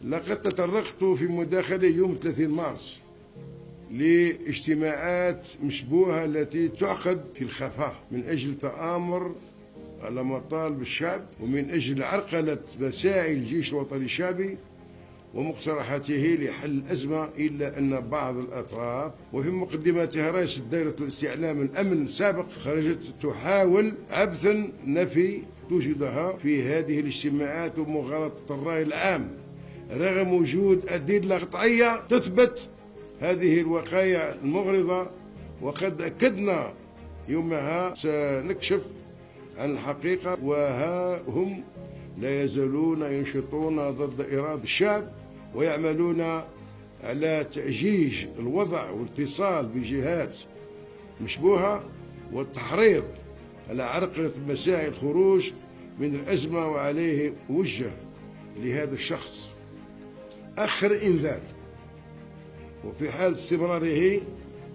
لقد تطرقت في مداخلة يوم 30 مارس لاجتماعات مشبوهة التي تعقد في الخفاء من أجل تآمر على مطالب الشعب ومن أجل عرقلة مساعي الجيش الوطني الشعبي ومقترحاته لحل الأزمة، إلا أن بعض الأطراف وفي مقدمتها رئيس دائرة الاستعلام الأمن السابق خرجت تحاول عبثا نفي توجدها في هذه الاجتماعات ومغالطة الرأي العام، رغم وجود أدلة قطعية تثبت هذه الوقائع المغرضة. وقد أكدنا يومها سنكشف عن الحقيقة، وها هم لا يزالون ينشطون ضد إرادة الشعب ويعملون على تأجيج الوضع والاتصال بجهات مشبوهة والتحريض على عرقلة مساعي الخروج من الأزمة، وعليه وجه لهذا الشخص آخر إنذار، وفي حال استمراره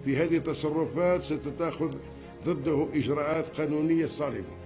في هذه التصرفات ستتخذ ضده إجراءات قانونية صارمة.